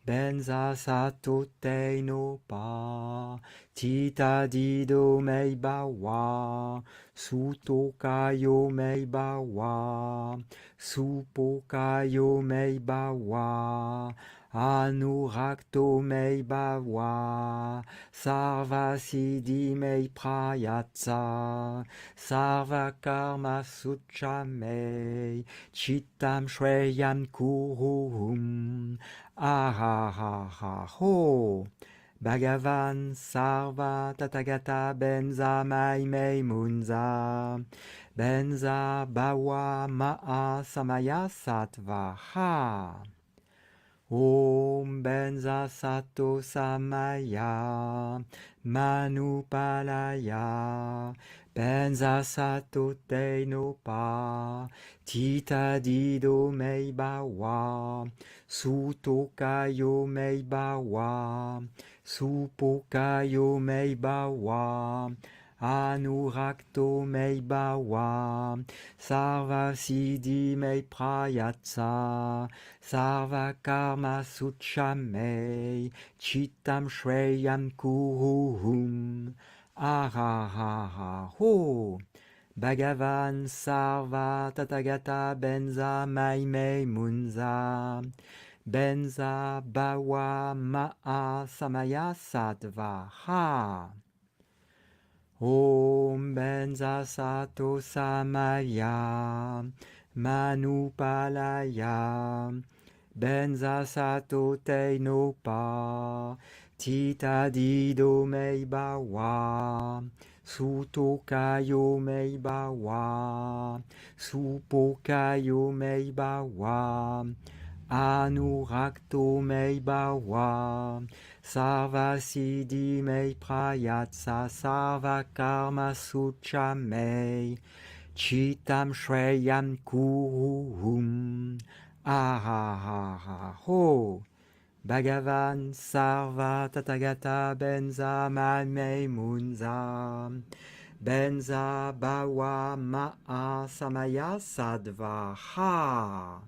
Benza Sato Teinopa Tita Dido Mei Bawa Sutokayo Mei Bawa Supokayo Mei Bawa Anurakto Mei Bawa Sarva Siddhi Mei Prayatsa Sarva Karma Suchamei Chittam Shreyam Kuhum Ahahaha Ho Bhagavan Sarva Tathagata Benza Maimei Munza Benza Bawa Ma'a Samaya Sattva Ha Om Benza Sato Samaya Manupalaya Benza Sato Teinopa Tita Dido Mei Bawa Sutokayo Mei Bawa Supokayo Mei Bawa Anurakto Mei Bawa Sarva Siddhi Mei Prayatsa Sarva Karma Suchamei Chittam Shreyam Kuhum Ahahaha Ho Bhagavan Sarva Tathagata Benza Maimei Munza Benza Bawa Ma'a Samaya Sattva Ha Om Benza Sato Samaya Manupalaya Benza Sato Teinopa Tita Dido Mei Bawa Sutokayo Mei Bawa Supokayo Mei Bawa Anurakto Mei Bawa Sarva Siddhi Mei Prayatsa Sarva Karma Suchamei Chittam Shreyam Kuhum Ahahaha Ho Bhagavan Sarva Tathagata Benza Maimei Munza Benza Bawa Ma'a Samaya Sattva Ha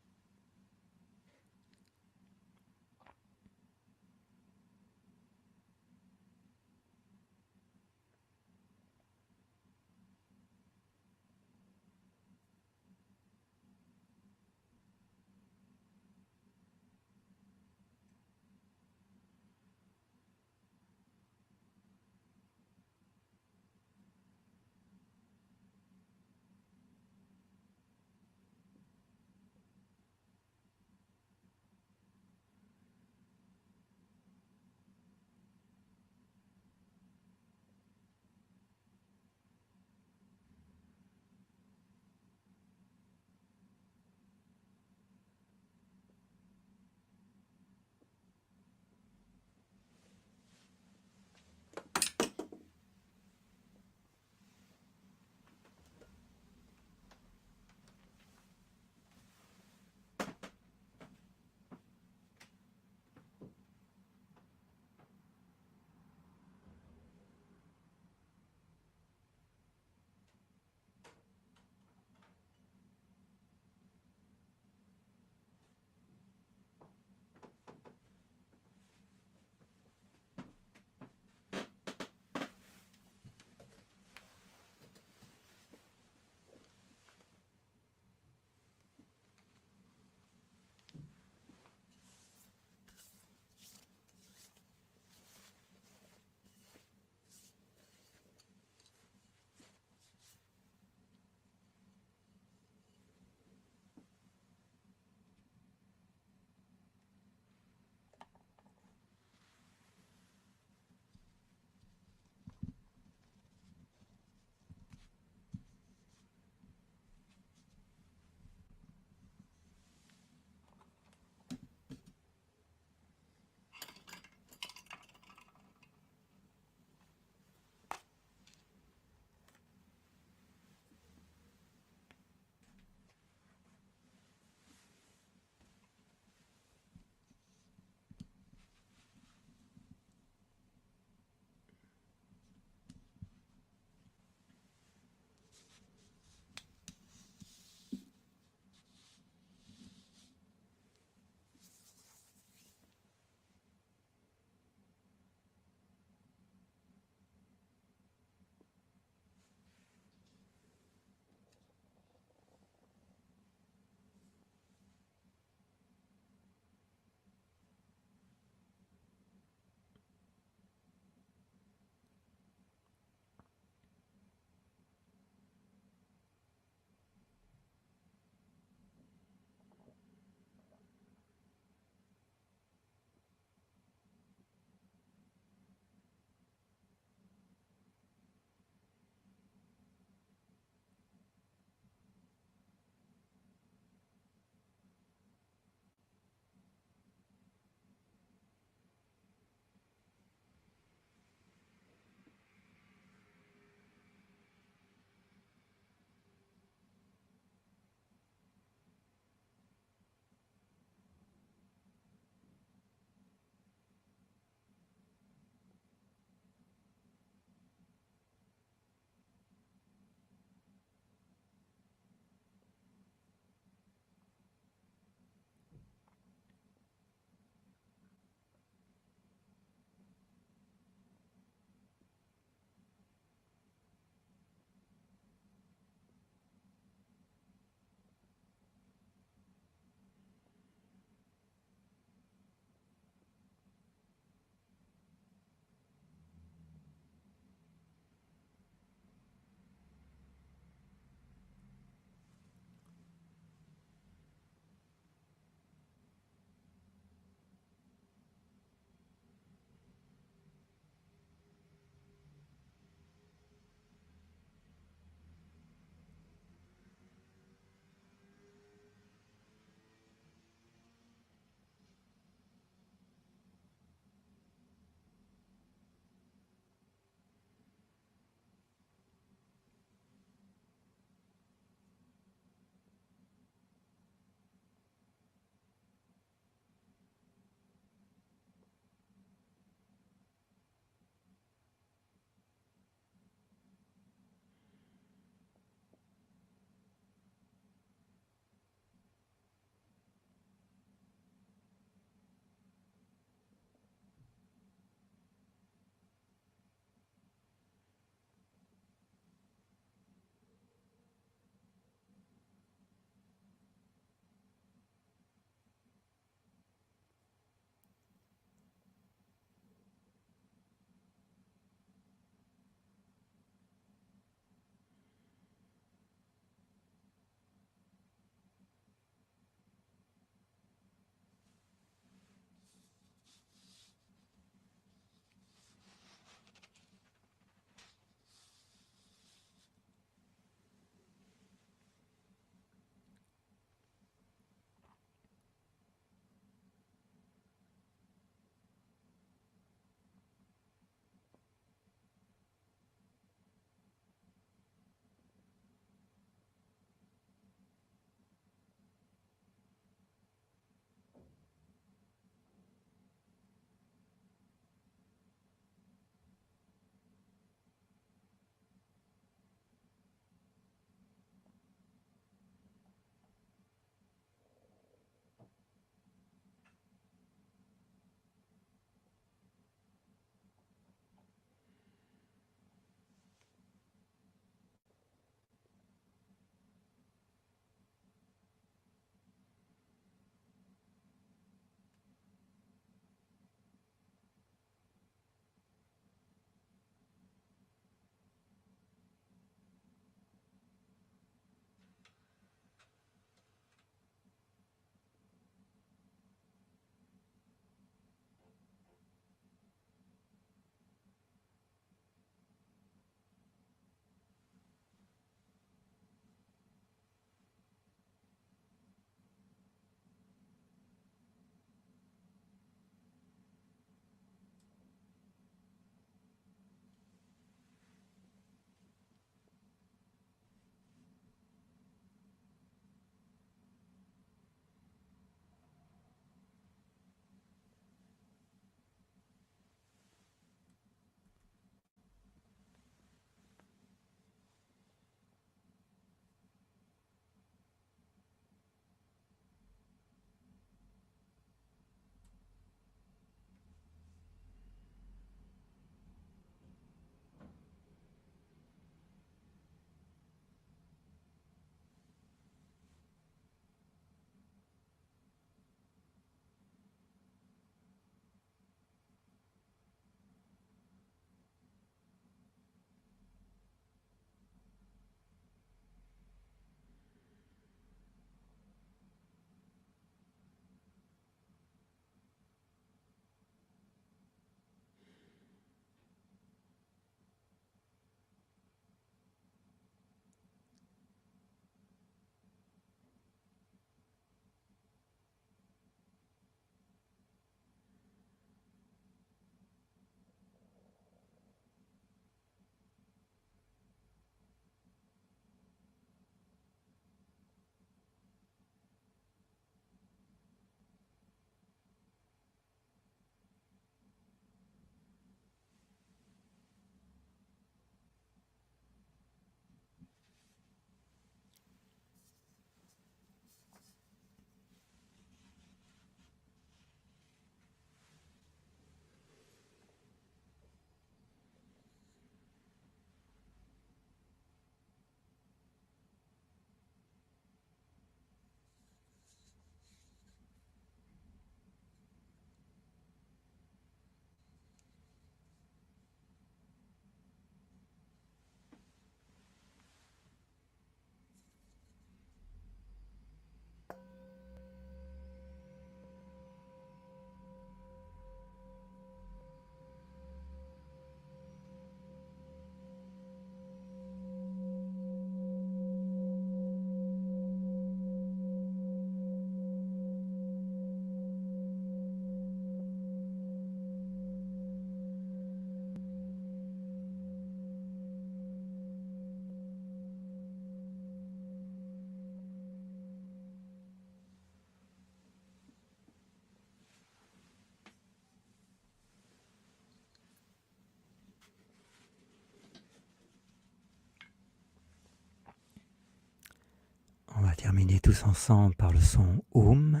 On va terminer tous ensemble par le son Om.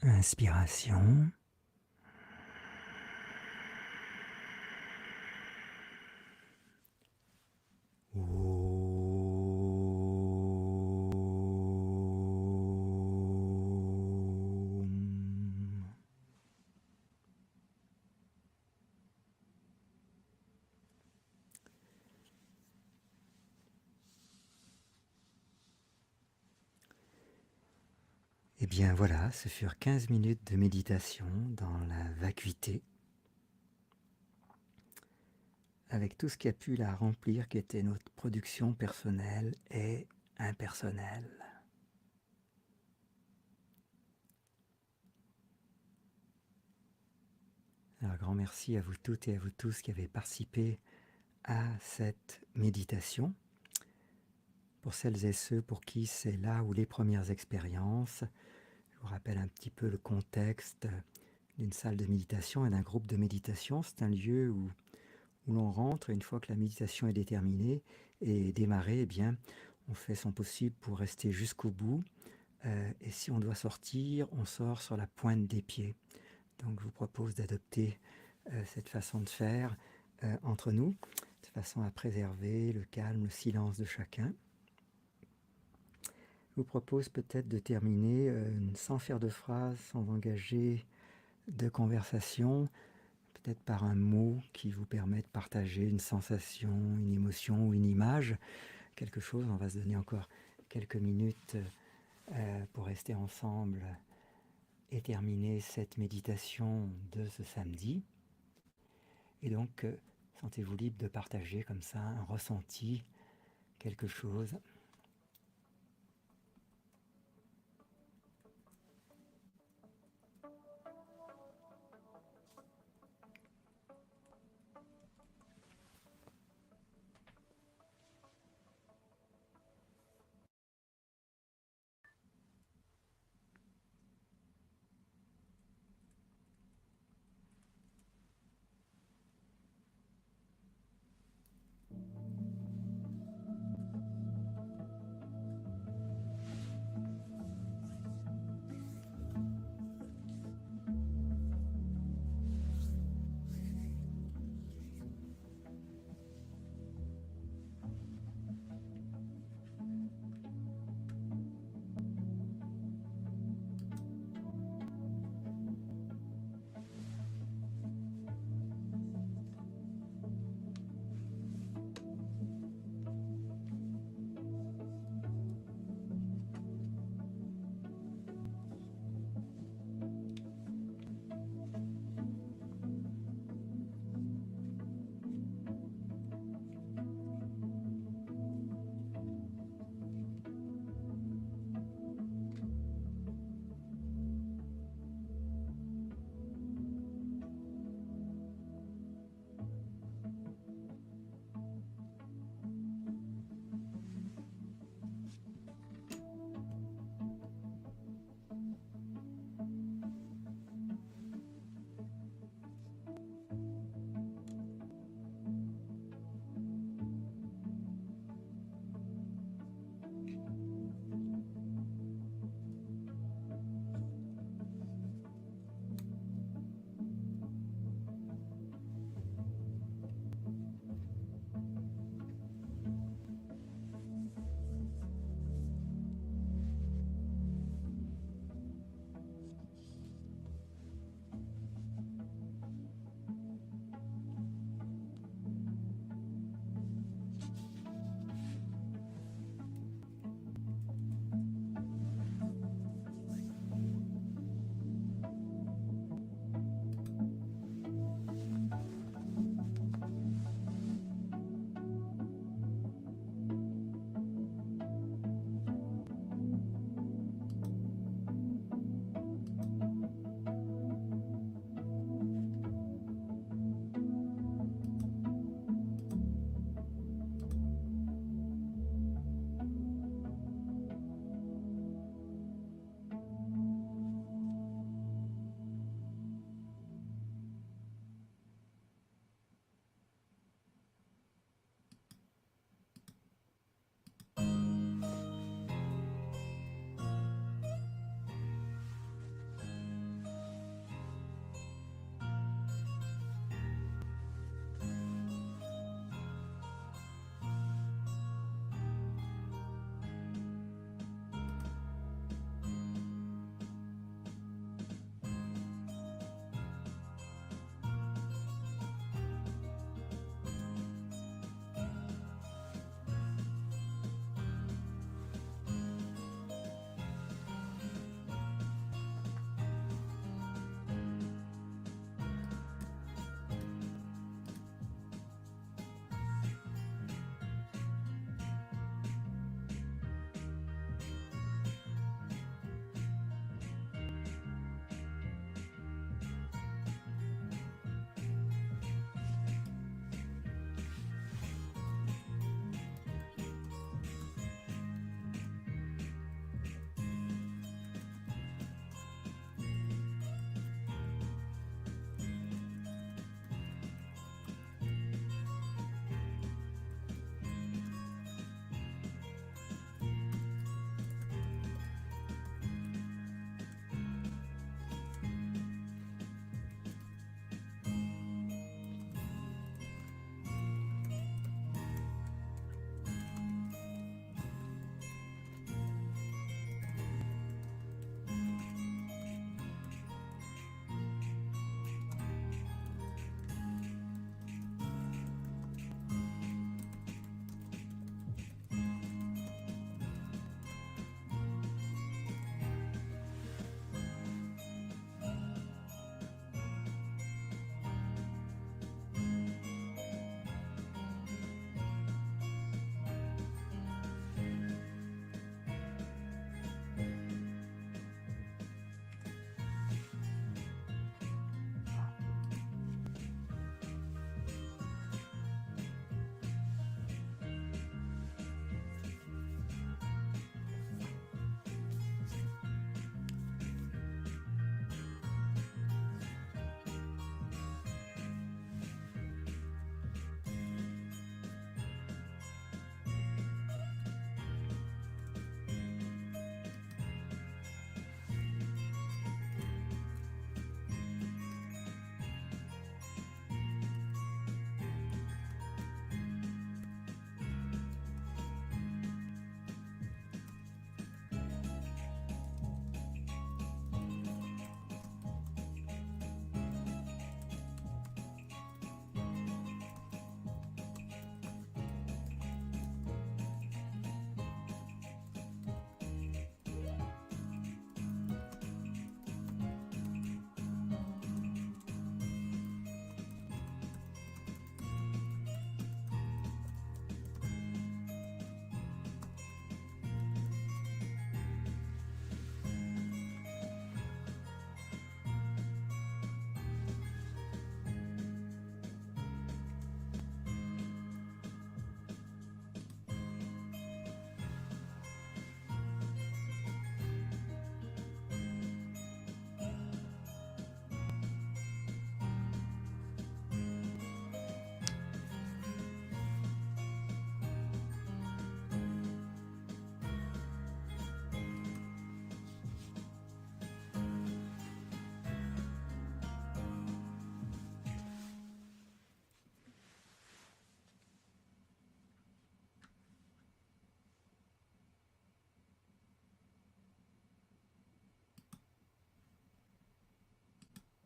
Inspiration. Et bien voilà, ce furent 15 minutes de méditation dans la vacuité, avec tout ce qui a pu la remplir, qui était notre production personnelle et impersonnelle. Alors, grand merci à vous toutes et à vous tous qui avez participé à cette méditation. Pour celles et ceux pour qui c'est là ou les premières expériences, je vous rappelle un petit peu le contexte d'une salle de méditation et d'un groupe de méditation. C'est un lieu où l'on rentre, et une fois que la méditation est déterminée et démarrée, eh bien, on fait son possible pour rester jusqu'au bout. Et si on doit sortir, on sort sur la pointe des pieds. Donc je vous propose d'adopter cette façon de faire entre nous, de façon à préserver le calme, le silence de chacun. Je vous propose peut-être de terminer sans faire de phrase, sans engager de conversation, peut-être par un mot qui vous permet de partager une sensation, une émotion ou une image, quelque chose. On va se donner encore quelques minutes pour rester ensemble et terminer cette méditation de ce samedi. Et donc, sentez-vous libre de partager comme ça un ressenti, quelque chose